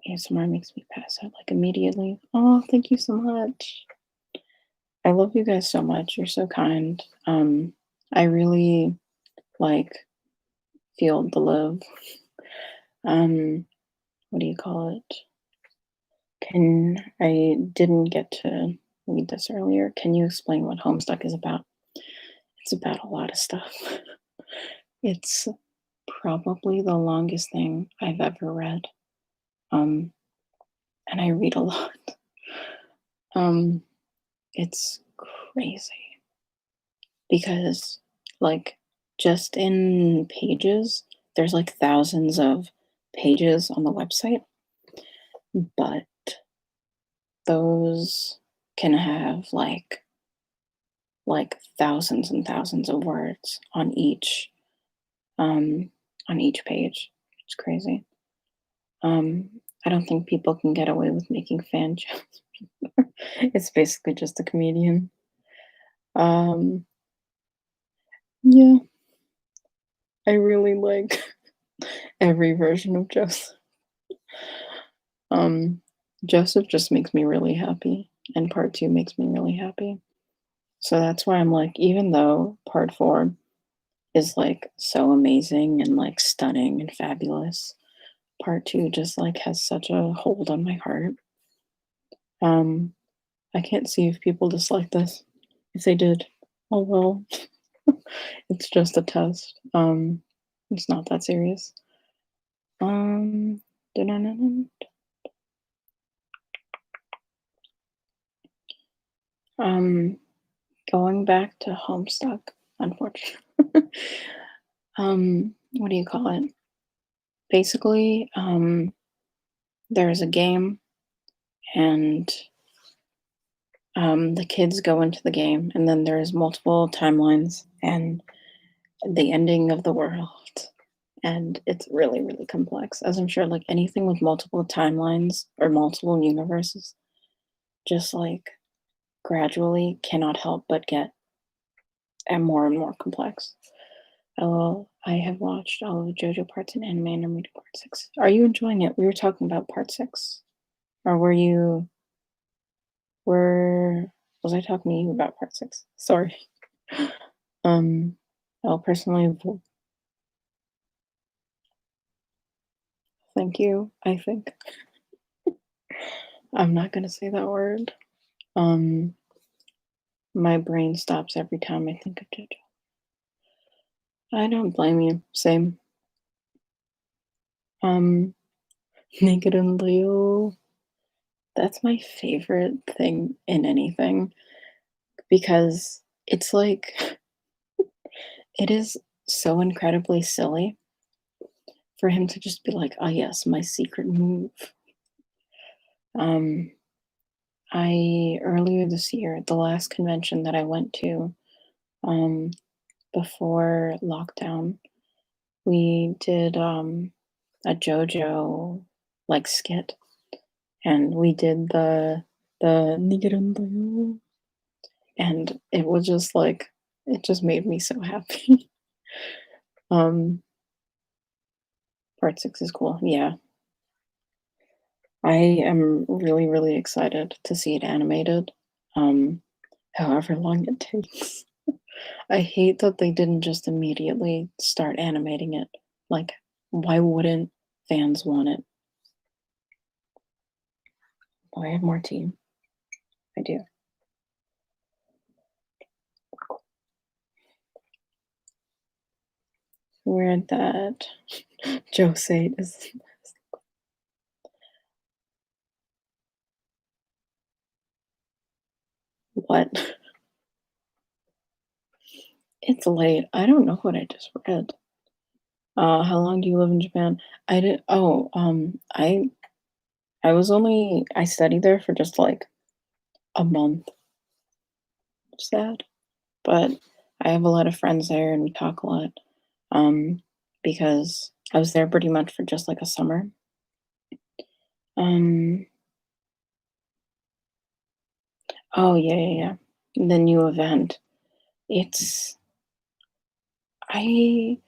ASMR makes me pass out like immediately. Oh, thank you so much. I love you guys so much. You're so kind. I really like feel the love. Um, what do you call it? I didn't get to read this earlier. Can you explain what Homestuck is about? It's about a lot of stuff. It's probably the longest thing I've ever read. Um, and I read a lot. Um, it's crazy because, like, just in pages, there's like thousands of pages on the website, but those can have like thousands and thousands of words um on each page. It's crazy. Um, I don't think people can get away with making fan jokes. It's basically just a comedian. Um, yeah, I really like every version of Joseph. Um, Joseph just makes me really happy, and part two makes me really happy. So that's why I'm like, even though part four is like so amazing and like stunning and fabulous, part two just like has such a hold on my heart. Um, I can't see if people dislike this. If they did, oh well, it's just a test. It's not that serious. Um, dun-dun-dun-dun. um, Going back to Homestuck, unfortunately. What do you call it? Basically, there's a game, and the kids go into the game, and then there's multiple timelines and the ending of the world. And it's really, really complex, as I'm sure, like anything with multiple timelines or multiple universes, just like gradually cannot help but get and more complex. Oh, I have watched all of the JoJo parts in anime and I'm reading part six. Are you enjoying it? We were talking about part six. Or were, was I talking to you about part six? Sorry. Um, I'll personally, thank you, I think. I'm not gonna say that word. Um, my brain stops every time I think of JoJo. I don't blame you. Same. Um, Naked and Leo. That's my favorite thing in anything because it's like it is so incredibly silly for him to just be like, "Ah, yes, my secret move." Um, I earlier this year, the last convention that I went to, um, before lockdown, we did a JoJo like skit, and we did the Nigirundo, and it was just like it just made me so happy. um, Part six is cool. Yeah, I am really really excited to see it animated. Um, However long it takes. I hate that they didn't just immediately start animating it. Like, why wouldn't fans want it? Oh, I have more tea. I do. Weird that Jose is what? It's late. I don't know what I just read. How long do you live in Japan? I did. Oh, I studied there for just like a month. Sad, but I have a lot of friends there, and we talk a lot. Um, because I was there pretty much for just like a summer. Um, oh yeah, yeah, yeah. The new event. It's I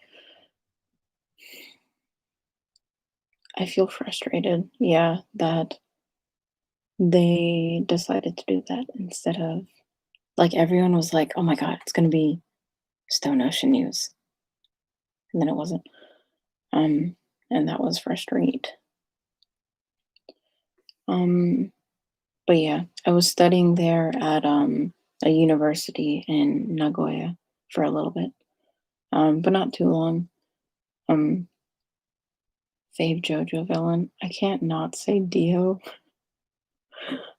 I feel frustrated. Yeah, that they decided to do that instead of Like, everyone was like, "Oh my god, it's gonna be Stone Ocean News," and then it wasn't. Um, and that was frustrating. Um, but yeah, I was studying there at a university in Nagoya for a little bit, but not too long. Um, Fave JoJo villain. I can't not say Dio.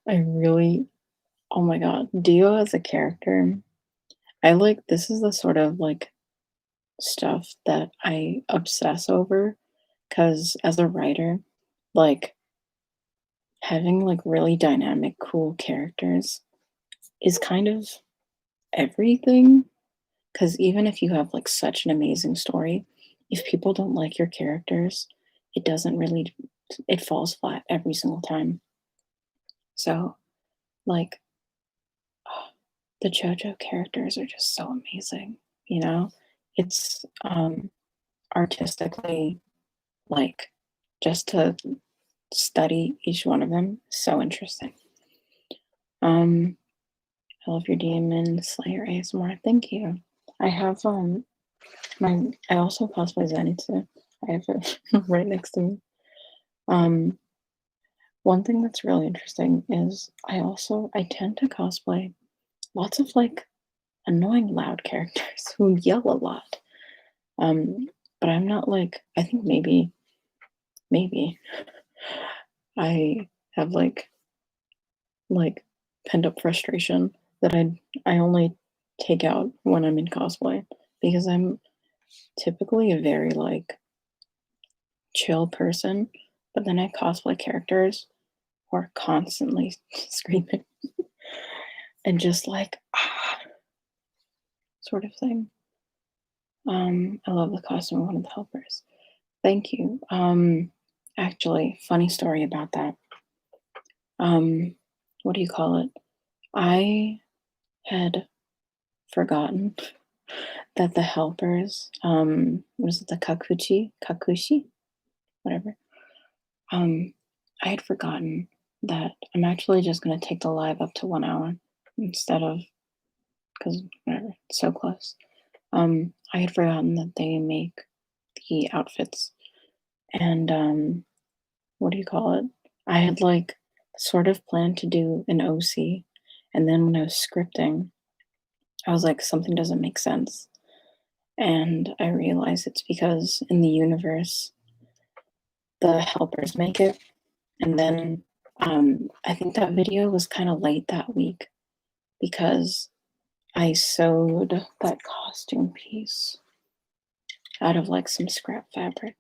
I really, oh my god, Dio as a character. I like this is the sort of like stuff that I obsess over because as a writer, like having like really dynamic, cool characters is kind of everything. Because even if you have like such an amazing story, if people don't like your characters, it doesn't really, it falls flat every single time. So, like, the JoJo characters are just so amazing, you know? It's artistically, like, just to study each one of them, so interesting. Um, I love your Demon Slayer ASMR. Thank you. I have I also cosplay Zenitsu. I have it right next to me. Um, one thing that's really interesting is I tend to cosplay lots of like annoying loud characters who yell a lot. Um, but I'm not like I think maybe I have like pent up frustration that I only take out when I'm in cosplay because I'm typically a very like chill person, but then I cosplay characters who are constantly screaming and just like sort of thing. I love the costume of one of the helpers. Thank you. Actually, funny story about that. Um, what do you call it? I had forgotten that the helpers, was it the Kakushi, whatever. Um, I had forgotten that I'm actually just gonna take the live up to 1 hour instead of because whatever, it's so close. I had forgotten that they make the outfits, and what do you call it? I had like sort of planned to do an OC, and then when I was scripting, I was like, something doesn't make sense. And I realized it's because in the universe, the helpers make it. And then I think that video was kind of late that week because I sewed that costume piece out of like some scrap fabric.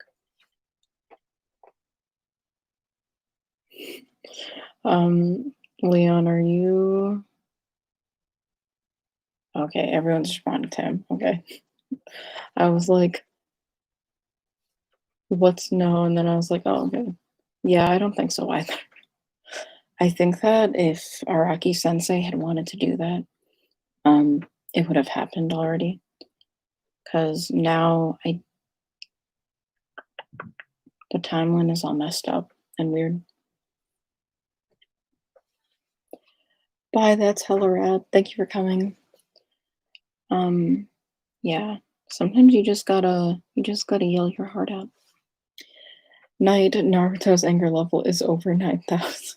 Leon, are you okay? Everyone's responding to him. Okay. I was like, what's no? And then I was like, oh, okay. Yeah, I don't think so either. I think that if Araki Sensei had wanted to do that, um, it would have happened already. Because now the timeline is all messed up and weird. Bye, that's hella rad. Thank you for coming. Um, yeah. Sometimes you just gotta yell your heart out. Night Naruto's anger level is over 9,000.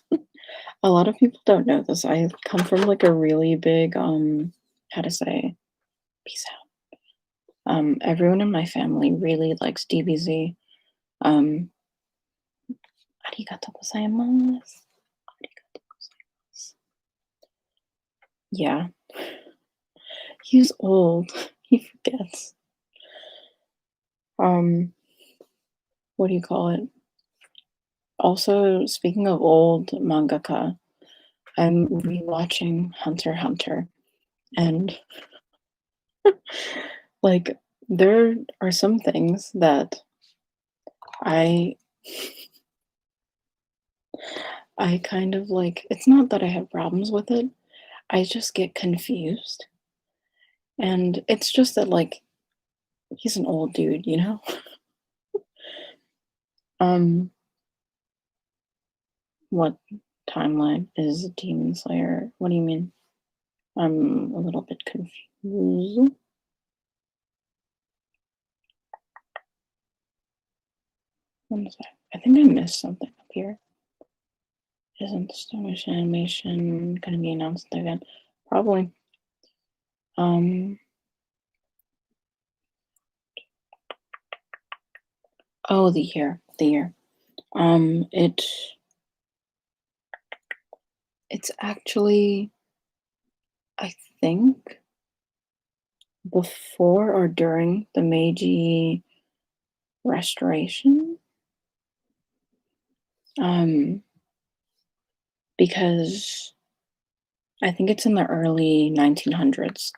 A lot of people don't know this. I come from like a really big how to say peace out. Everyone in my family really likes DBZ. Um, arigato gozaimasu. Arigato gozaimasu. Yeah, he's old. He forgets. Um, what do you call it? Also, speaking of old mangaka, I'm rewatching Hunter x Hunter, and like there are some things that I I kind of like it's not that I have problems with it. I just get confused. And it's just that like he's an old dude, you know? Um what timeline is Demon Slayer? What do you mean? I'm a little bit confused. One sec. I think I missed something up here. Isn't the stop motion animation going to be announced at the event? Probably. Oh, the year. It's actually, I think, before or during the Meiji Restoration. Because I think it's in the early 1900s.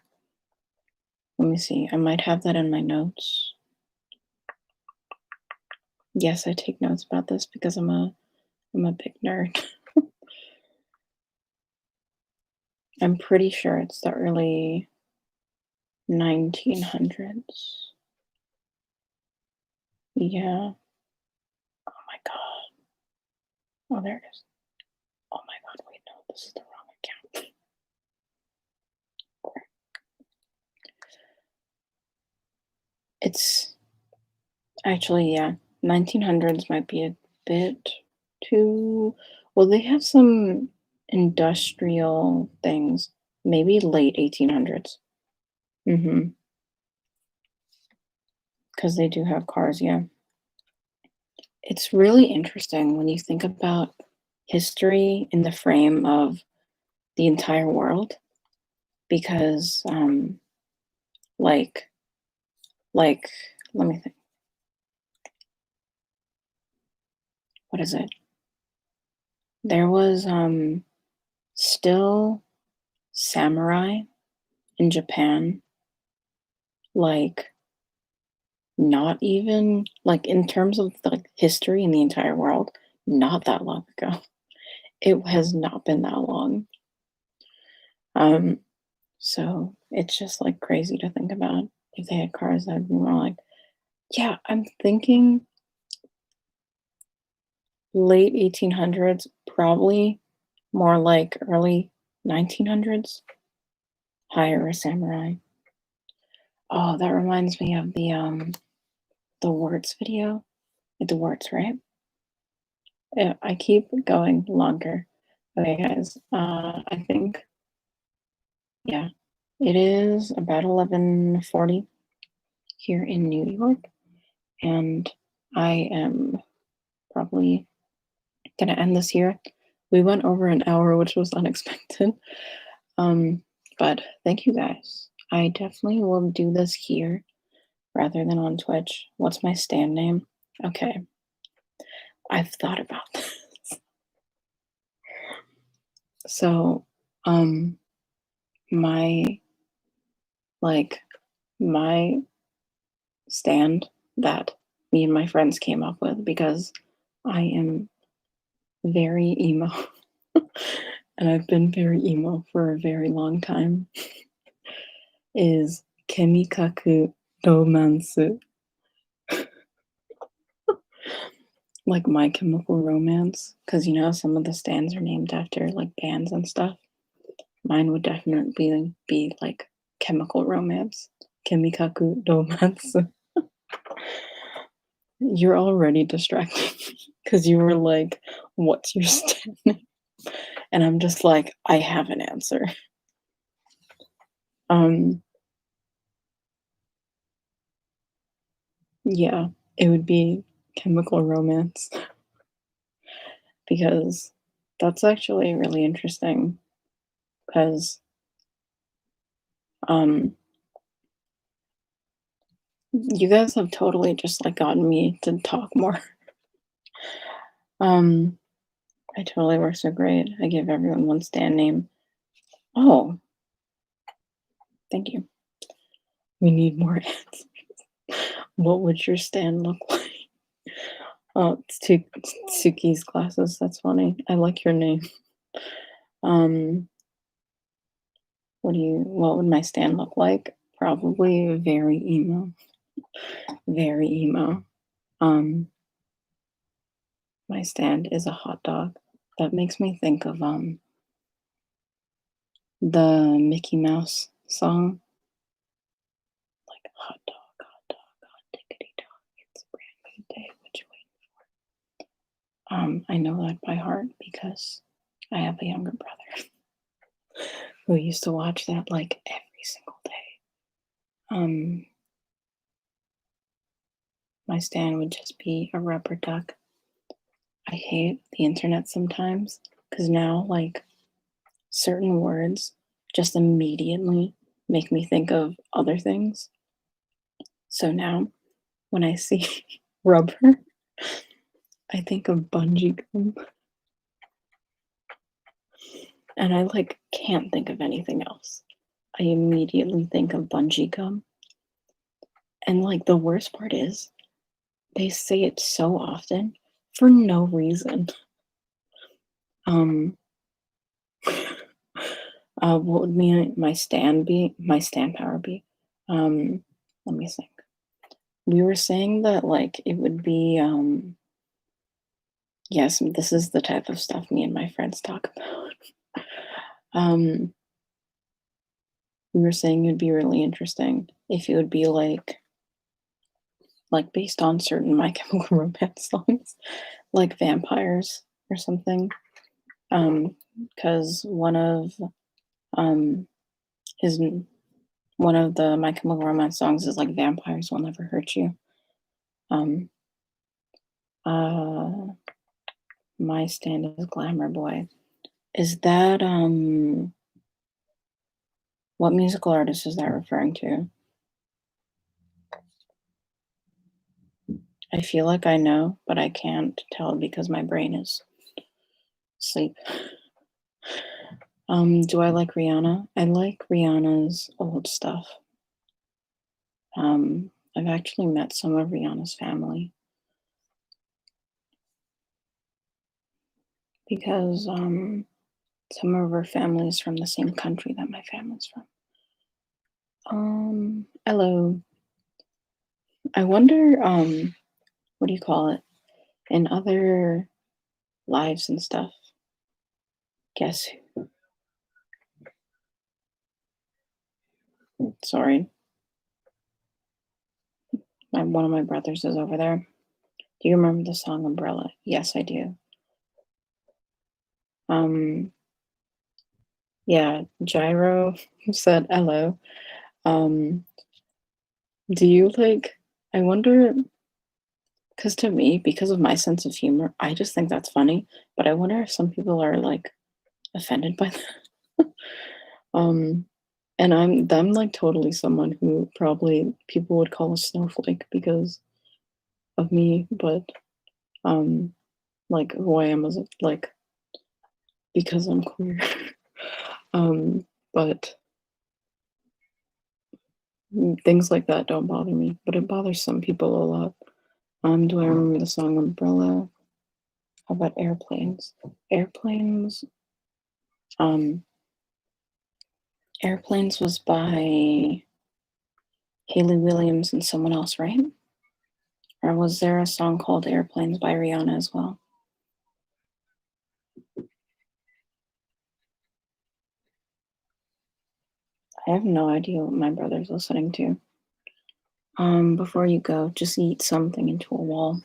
Let me see. I might have that in my notes. Yes, I take notes about this because I'm a big nerd. I'm pretty sure it's the early 1900s. Yeah. Oh my god. Oh, there it is. Oh my god, wait, no, this is the wrong account. It's actually, yeah, 1900s might be a bit too. Well, they have some industrial things. Maybe late 1800s. Because they do have cars, yeah. It's really interesting when you think about history in the frame of the entire world because, like, like, let me think. What is it? There was still samurai in Japan, like not even like in terms of like history in the entire world, not that long ago. It has not been that long. Um, so it's just like crazy to think about if they had cars that'd be more like, yeah, I'm thinking late 1800s, probably more like early 1900s, hire a samurai. Oh, that reminds me of the words video. The words, right? Yeah, I keep going longer. Okay, guys. I think yeah, it is about 11:40 here in New York, and I am probably gonna end this here. We went over an hour, which was unexpected. Um, but thank you guys. I definitely will do this here rather than on Twitch. What's my stand name? Okay, I've thought about this. So, my like my stand that me and my friends came up with because I am very emo and I've been very emo for a very long time is Kemikaku Romansu. Like My Chemical Romance, because you know some of the stands are named after like bands and stuff. Mine would definitely be like Chemical Romance, Kemikaku Romance. You're already distracted because you were like, "What's your stand name?" And I'm just like, "I have an answer." Um, yeah, it would be Chemical Romance because that's actually really interesting because um you guys have totally just like gotten me to talk more. Um, I totally work so great. I give everyone one stand name. Oh, thank you. We need more answers. What would your stand look like? Oh, it's Tsuki's glasses. That's funny. I like your name. Um, what would my stand look like? Probably very emo. Very emo. Um, my stand is a hot dog. That makes me think of The Mickey Mouse song, like hot dog, hot diggity dog. It's a brand new day. What you waiting? I know that by heart because I have a younger brother who used to watch that like every single day. Um, my stand would just be a rubber duck. I hate the internet sometimes because now like certain words just immediately make me think of other things. So now when I see rubber, I think of bungee gum and I like can't think of anything else. I immediately think of bungee gum. And like the worst part is they say it so often for no reason. Um what would my stand be? My stand power be? Let me think. We were saying that like it would be yes, this is the type of stuff me and my friends talk about. um we were saying it'd be really interesting if it would be like based on certain My Chemical Romance songs, like vampires or something. Because um his one of the My Chemical Romance songs is like vampires will never hurt you. Um, uh, my stand is Glamour Boy. Is that what musical artist is that referring to? I feel like I know, but I can't tell because my brain is asleep. Do I like Rihanna? I like Rihanna's old stuff. I've actually met some of Rihanna's family because some of her family is from the same country that my family's from. Hello. I wonder, what do you call it? In other lives and stuff. Guess who? Sorry, one of my brothers is over there. Do you remember the song Umbrella? Yes, I do. Um, yeah, Gyro said hello. Um, do you like, I wonder, because to me, because of my sense of humor, I just think that's funny, but I wonder if some people are like offended by that. Um, and I'm like totally someone who probably people would call a snowflake because of me, but um, like who I am as like because I'm queer. But things like that don't bother me, but it bothers some people a lot. Do I remember the song Umbrella? How about Airplanes? Airplanes, um, Airplanes was by Hayley Williams and someone else, right? Or was there a song called Airplanes by Rihanna as well? I have no idea what my brother's listening to. Before you go, just eat something into a wall.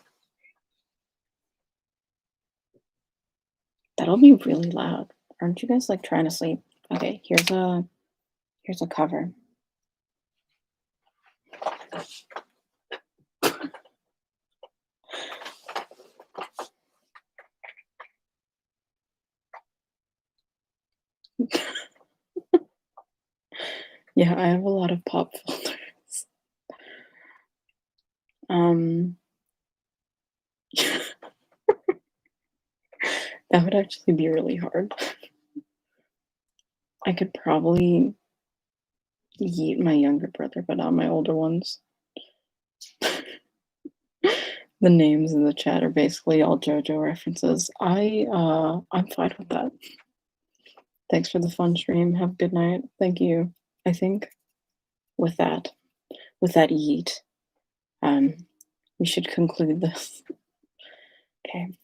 That'll be really loud. Aren't you guys like trying to sleep? Okay, here's a cover. Yeah, I have a lot of pop filters. Um, that would actually be really hard. I could probably yeet my younger brother, but not my older ones. The names in the chat are basically all JoJo references. I'm fine with that. Thanks for the fun stream. Have a good night. Thank you. I think with that, yeet, um, we should conclude this. Okay.